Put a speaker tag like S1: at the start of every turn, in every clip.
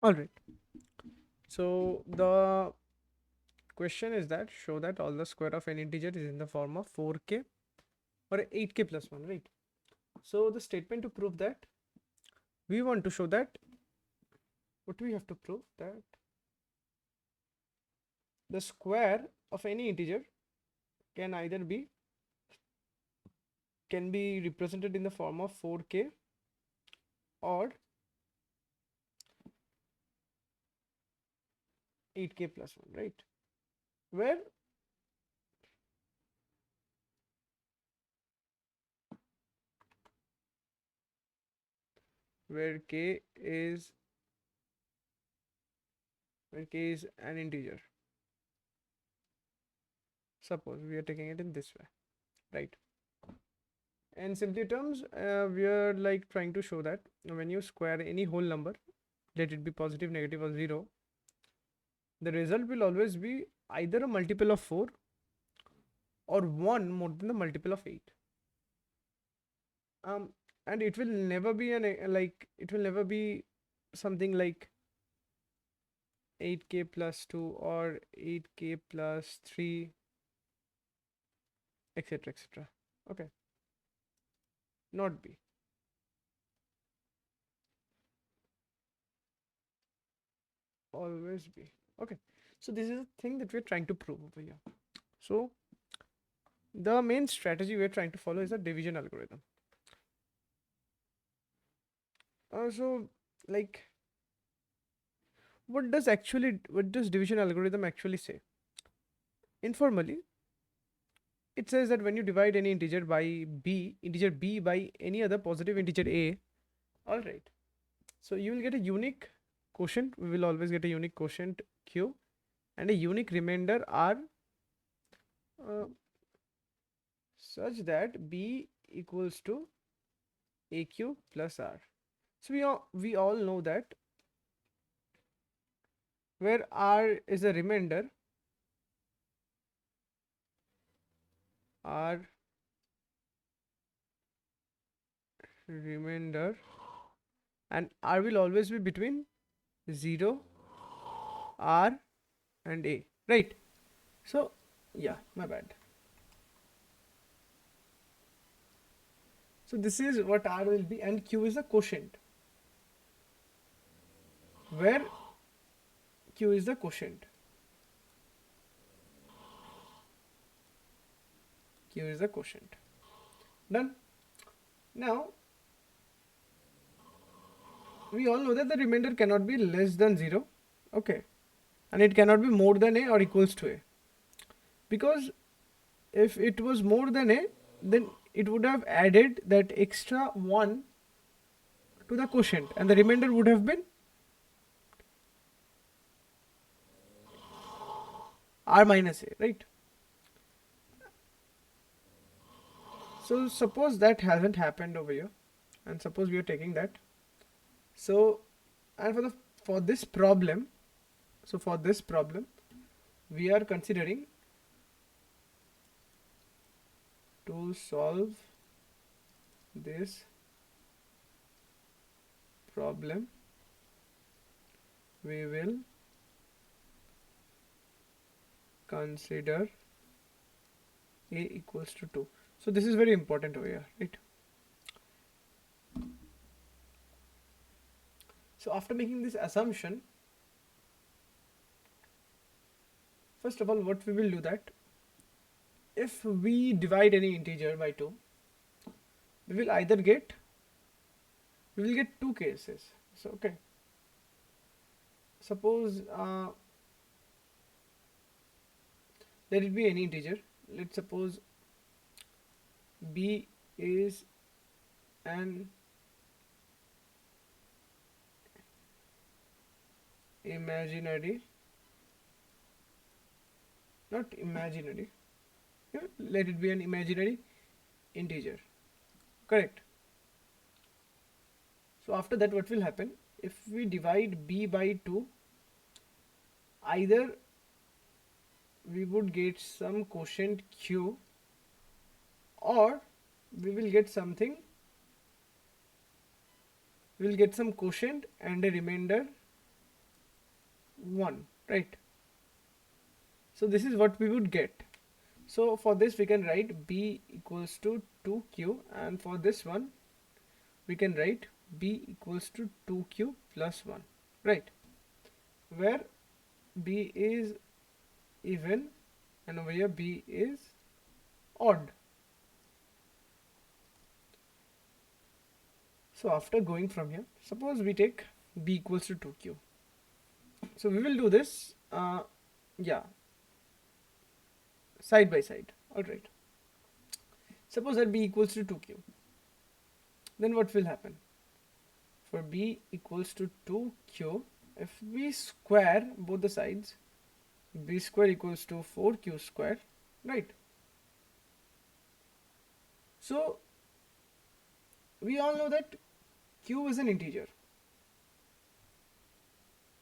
S1: All right. So the question is that show that all the square of an integer is in the form of 4k or 8k plus 1, right? So the statement to prove that, we want to show that, what we have to prove that the square of any integer can either be can be represented in the form of 4k or 8k plus 1, right? Where where k is where k is an integer. Suppose we are taking it in this way, right? In simply terms, we are like trying to show that when you square any whole number, let it be positive, negative, or 0, the result will always be either a multiple of 4 or 1 more than the multiple of 8. Um, and it will never be it will never be something like 8k plus 2 or 8k plus 3, etc., etc. Okay, not be. Always be. Okay, so this is a thing that we're trying to prove over here. So the main strategy we're trying to follow is a division algorithm. So like what does division algorithm actually say? Informally, it says that when you divide any integer by b, integer b by any other positive integer a, all right, so you will get a unique quotient. We will always get a unique quotient q and a unique remainder r, uh, such that b equals to aq plus r. So we all know that where r is a remainder, r remainder, and r will always be between 0, r, and a, right? So yeah, my bad. So this is what r will be, and q is the quotient, where q is the quotient. Q is the quotient. Done. Now we all know that the remainder cannot be less than 0. Okay, and it cannot be more than a or equals to a, because if it was more than a, then it would have added that extra 1 to the quotient, and the remainder would have been r minus a, right? So suppose that hasn't happened over here, and suppose we are taking that. So, and for this problem, so for this problem, we are considering to solve this problem, we will consider a equals to 2. So this is very important over here, right? So after making this assumption, first of all, what we will do that if we divide any integer by 2, we will either get we will get two cases. So okay, suppose let it be any integer. Let's suppose b is an imaginary, not imaginary, yeah, let it be an imaginary integer, correct? So after that, what will happen if we divide b by 2? Either we would get some quotient q, or we will get something, we will get some quotient and a remainder 1, right? So this is what we would get. So for this we can write b equals to 2q, and for this one we can write b equals to 2q plus 1, right? Where b is even and over here b is odd. So after going from here, suppose we take b equals to 2q. So we will do this, yeah, side by side. Alright. Suppose that b equals to 2q. Then what will happen? For b equals to 2q, if we square both the sides, b square equals to 4q square, right? So we all know that q is an integer.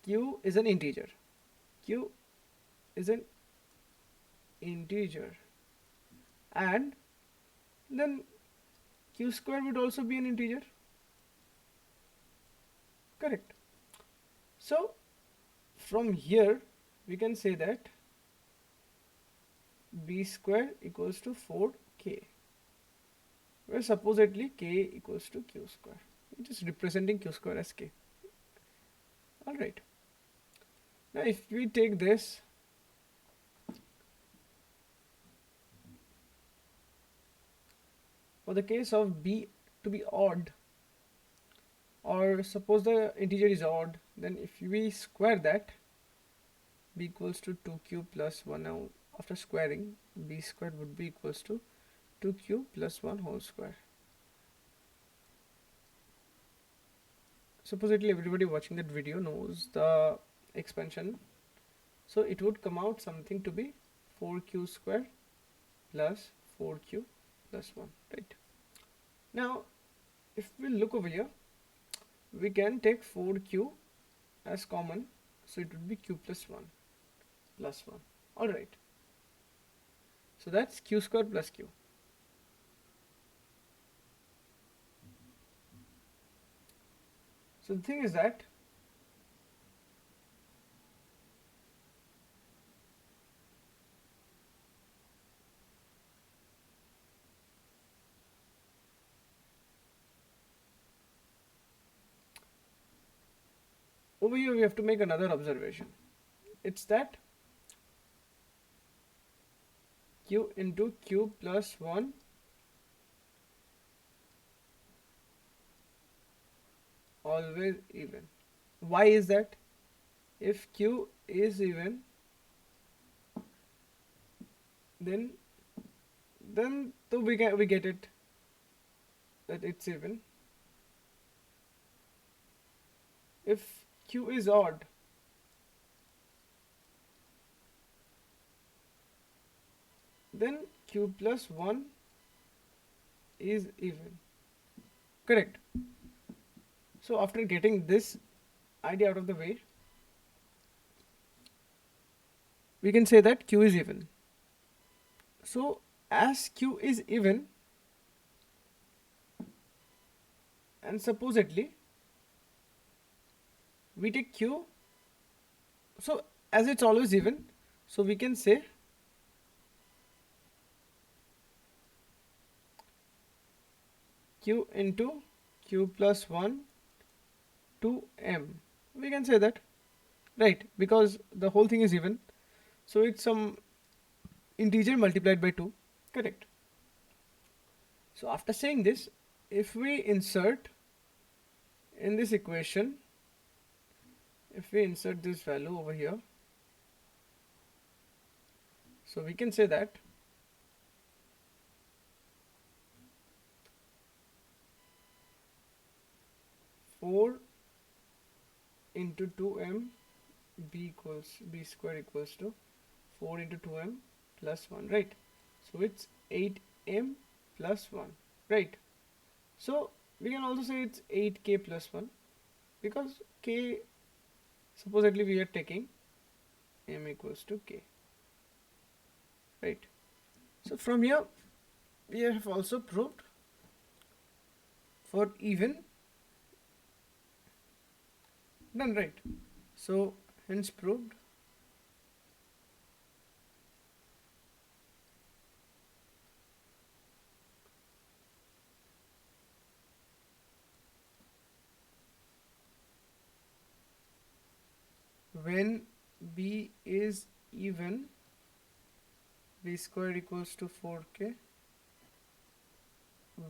S1: Q is an integer. Q is an integer. And then q square would also be an integer. Correct. So from here we can say that b square equals to 4k, where supposedly k equals to q square. Just representing q square as k. Alright. Now if we take this, for the case of b to be odd, or suppose the integer is odd, then if we square that, b equals to 2q plus 1. Now after squaring, b squared would be equals to 2q plus 1 whole square. Supposedly everybody watching that video knows the expansion, so it would come out something to be 4q square plus 4q plus 1, right? Now if we look over here, we can take 4q as common, so it would be q plus 1 plus 1. Alright, so that's q square plus q. So the thing is that over here we have to make another observation. It's that q into q plus 1 always even. Why is that? If q is even, then we get it that it's even. If q is odd, then q plus 1 is even. Correct. So after getting this idea out of the way, we can say that q is even. So as q is even, and supposedly we take q, so as it's always even, so we can say q into q plus 1 to m. We can say that, right? Because the whole thing is even, so it's some integer multiplied by 2. Correct. So after saying this, if we insert in this equation, if we insert this value over here, so we can say that four into 2m b square equals to 4 into 2m plus 1, right? So it's 8m plus 1, right? So we can also say it's 8k plus 1, because k, supposedly we are taking m equals to k, right? So from here we have also proved for even, done, right? So Hence proved. When b is even, b squared equals to 4k.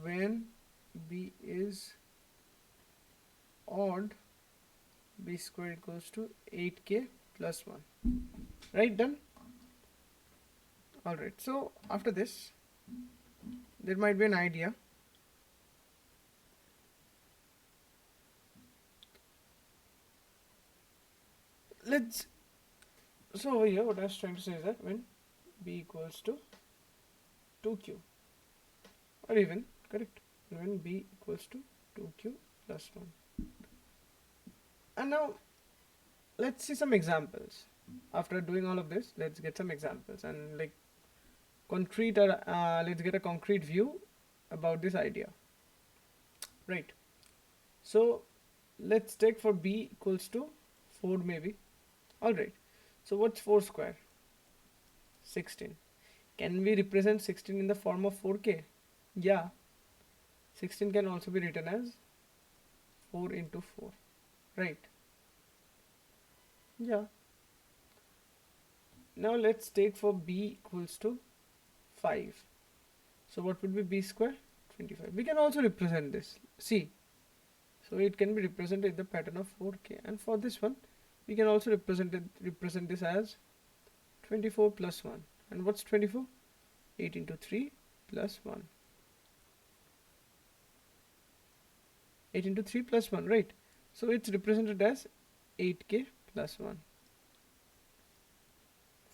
S1: When b is odd, b squared equals to 8k plus 1. Right, done? Alright, so after this, there might be an idea. So over here, what I was trying to say is that when b equals to 2q, or even, correct, when b equals to 2q plus 1. And now, let's see some examples. After doing all of this, let's get some examples and let's get a concrete view about this idea. Right. So let's take for b equals to 4 maybe. Alright. So what's 4 square? 16. Can we represent 16 in the form of 4k? Yeah. 16 can also be written as 4 into 4. Right. Yeah. Now let's take for b equals to 5. So what would be b square? 25. We can also represent this. See. So it can be represented in the pattern of 4k. And for this one, we can also represent this as 24 plus 1. And what's 24? 8 into 3 plus 1. 8 into 3 plus 1, right? So it's represented as 8k plus 1.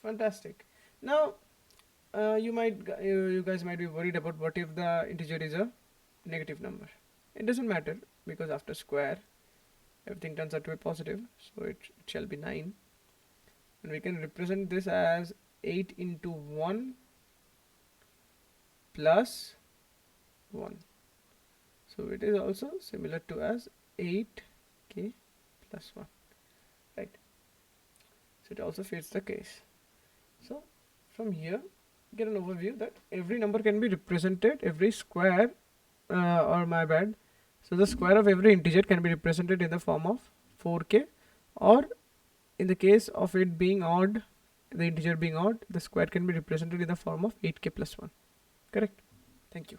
S1: Fantastic. Now, you guys might be worried about what if the integer is a negative number. It doesn't matter, because after square, everything turns out to be positive, so it shall be 9. And we can represent this as 8 into 1 plus 1. So it is also similar to as 8k plus 1. Right. So it also fits the case. So from here, get an overview that every number can be represented, every square, so the square of every integer can be represented in the form of 4k, or in the case of it being odd, the integer being odd, the square can be represented in the form of 8k plus 1. Correct? Thank you.